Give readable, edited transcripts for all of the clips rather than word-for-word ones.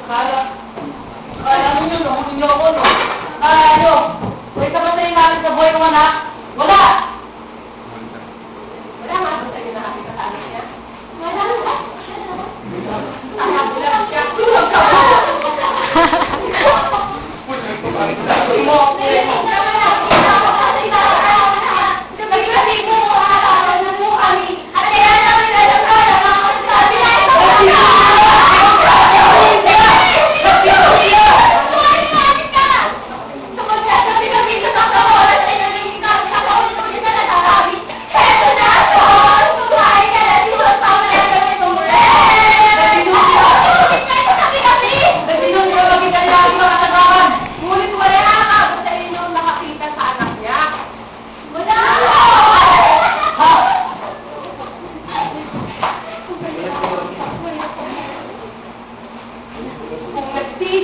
Kala mo yun, nahunin niyo ako, no? Kala nyo, may kapatay natin sa buhay ng anak? Wala! Wala nga ba sa'yo nakakita sa anak niya? Wala nga. Anak lang siya.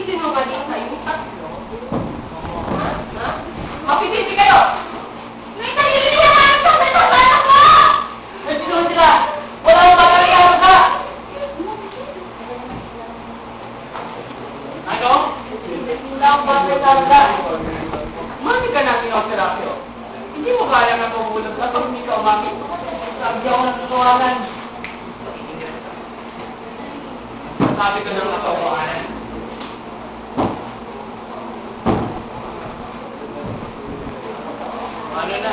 Sinungaling kayong tatlo? Mapipiti kayo! May nalilili naman sa anak ko! Nagsinunod sila! Wala yung bagay ka! Ano? Wala yung bagay ka! Mami ka natin ako, Serapio. Hindi mo kaya na pumulog sa pag hindi ka umami. Sabi ako ng tutuwanan. Sabi ko ng natutuwanan. Ano na?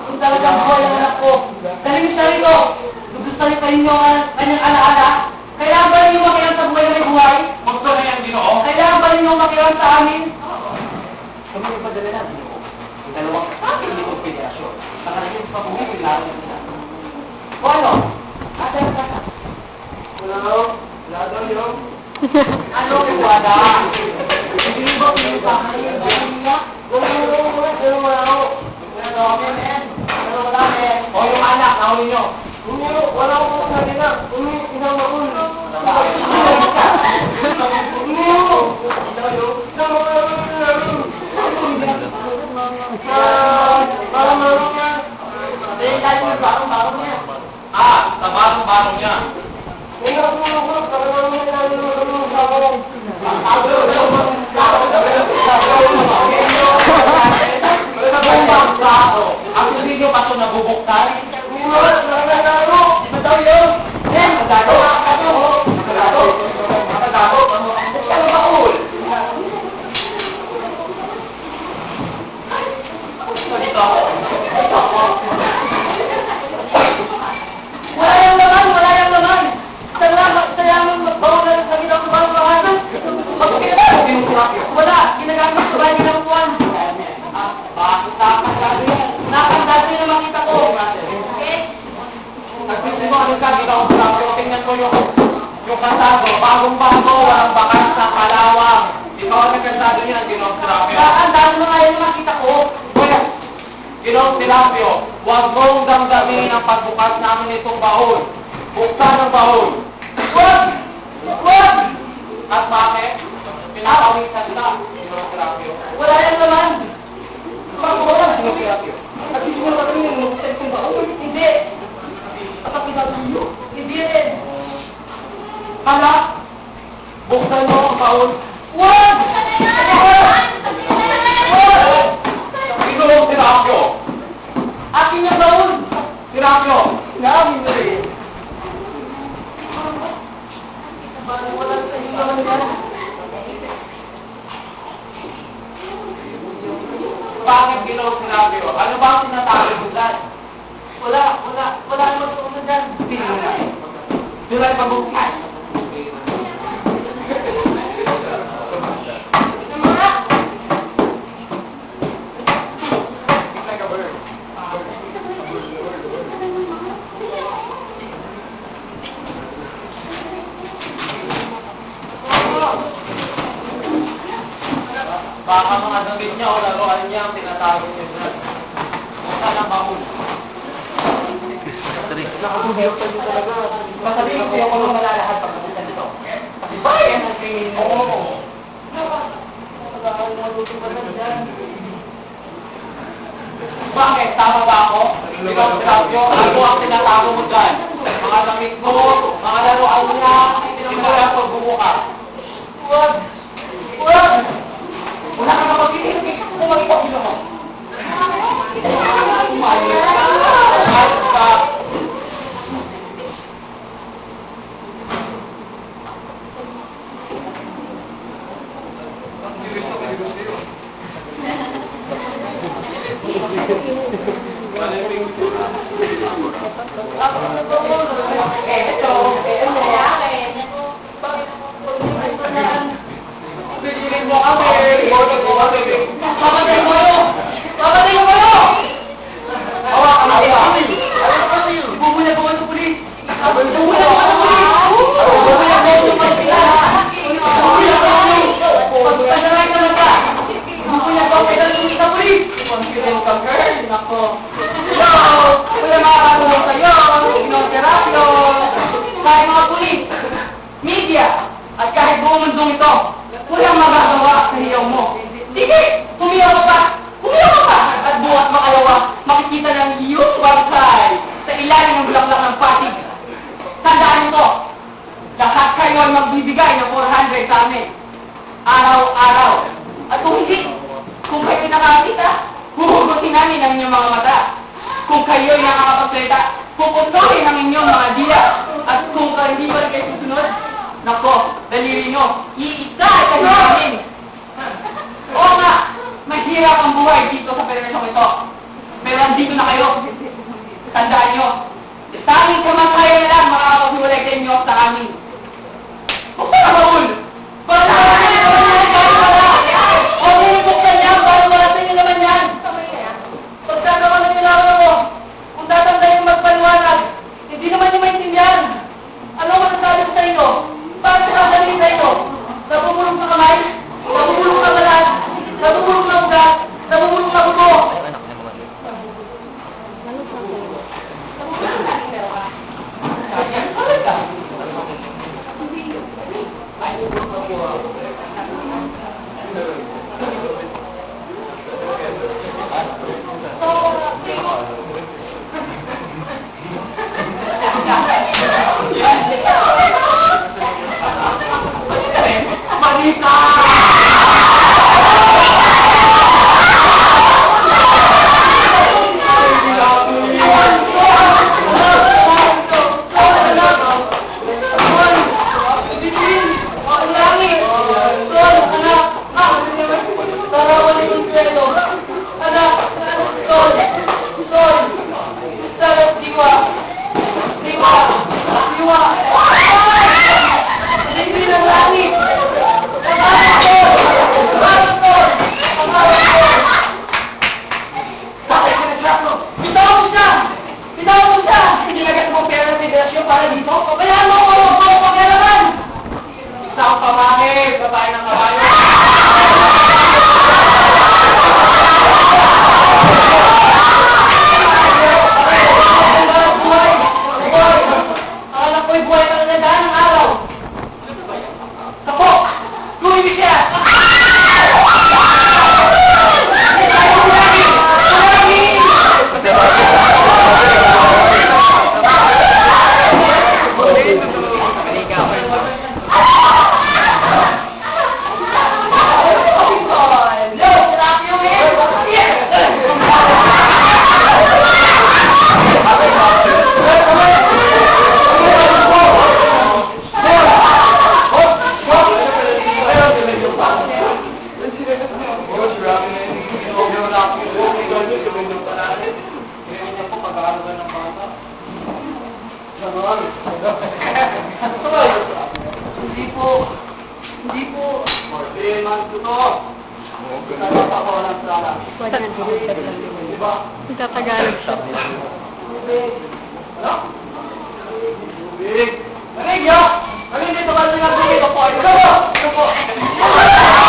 Kung talagang buhay ang anak ko, galing siya rito. Gugustuhin pa ninyo ang kanyang alaala. Kailangan ba ninyo makilang sa buhay na may buhay? Gusto na yan, Ginoo? Kailangan ba ninyo makilang sa amin? Kami yung padala na, Ginoo. Yung dalawang kasama yung konfederasyon. Nakalagay sa pabuhay, kailangan na nila. O ano? Asa yung kata? Wala daw yun. Ano yung wala? Hindi ba pinipakain ba niya? Wala. O yung anak, nahuli nyo. Wala akong sabi na. Isang maul. Sa barong-barong niya. Ang hindi nyo kaso nabubuktan? Di ba daw yun? Magagawa. Ano baul? Dito ako. Wala yung laman! Wala yung laman! Salamat magbawa na sa gitang bawahan. Wala! Ginagamit sa bahay ng buwan. Bakit nakakasado yan? Nakakandado yung makita ko. Okay? Nagsisinungaling ka, ginawa ko lang. Tingnan ko yung kasado. Bagong-bago, walang bakas sa kalawang. Ikaw ang nagkasado niyan, Ginoong Serapio. Nakakandado na nga yung makita ko. Kuya, Ginoong Serapio, huwag mong damdamin ang pagbukas namin itong bahol. Buksan ang bahol. Wag! Wag! At bakit? Pinapawisan ka, Ginoong Serapio. Wala yung laman. Bakit wala, Ginoong Serapio? Nagsisimula ka rin yung nukset kong baul. Hindi. Hindi rin. Hala, buksan mo ang bahol. Wag! Wag! Ginoong Serapio. Akin yung baon. Serapio. Naamin mo rin. Parang wala sa inyo naman yan. Bakit Ginoong Serapio? Ano ba ang sinatabi mo dyan? Wala naman sa una dyan. Sila ay pagbukas. Baka mga damit niya o laruan niya ang tinatago niya dyan. Buksan ang bahul. Nakabugyo pa din talaga. Masabihin ko yung mga malalahat pag nabuksan dito. Kasi bayan ang tingin mo. Wala Bakit? Tama ba ako? Ikaw, Serapio, ano ang tinatago mo dyan? Mga damit mo, mga laruan niya, simula sa bumuka. Huwag! Huwag! Wala ka na mag-iinit. Kumalik ako mo. Umayos ka. Umayos ka. Bigilin mo kami! Papatay mo kayo! Papatay mo kayo! Hawakan mo siya! Bumulag ako sa pulis! Bumulag ako sa pulis! Bumulag ako sa pulis! Bumulag ako! Pagkanaray ka lang ka! Bumulag ako sa pulis! Confident ka, girl! Nako! Hello! Wala makakatulong sa'yo! Inoterapyo! Kahit mga pulis! Media! At kahit buong mundong ito, walang magagawa sa hiyaw mo. Sige! Humiyaw ka pa! Humiyaw ka pa! At buhat makalawa, makikita ng iyong website sa ilalim ng bulaklak ng patig. Tandaan ito! Lahat kayo ay magbibigay ng 400 sa amin. Araw-araw. At kung hindi, kung kayo nakakita, huhugutin namin ang inyong mga mata. Kung kayo ay nakakapagsalita, puputuhin ang inyong mga dila. At kung hindi pa rin kayo susunod, nako, daliri nyo, iikay kayo namin. Oo nga, mahirap ang buhay dito sa permesyong ito. Pero andito na kayo. Tandaan nyo, tanging kamatayan lang makakapaghiwalay sa inyo sa amin. Huwag ka na maul! Para sa akin naman yan, kahit wala! Huwag mo buksan yan, para wala sa inyo naman yan! Pagkagawa ng nilawan mo, kung tatanda yung magpaliwanag, hindi naman yung maintindihan. Ano masasabi ko sa inyo? Bakit nakadali sa ito? Nabubulong sa kamay? Nabubulong sa balat? Nabubulong sa ugat? Nabubulong sa buto? Nagtatagalog siya. Tubig! Marig, yo! Marig, dito ka lang nga tubig. Ito po! Ito po!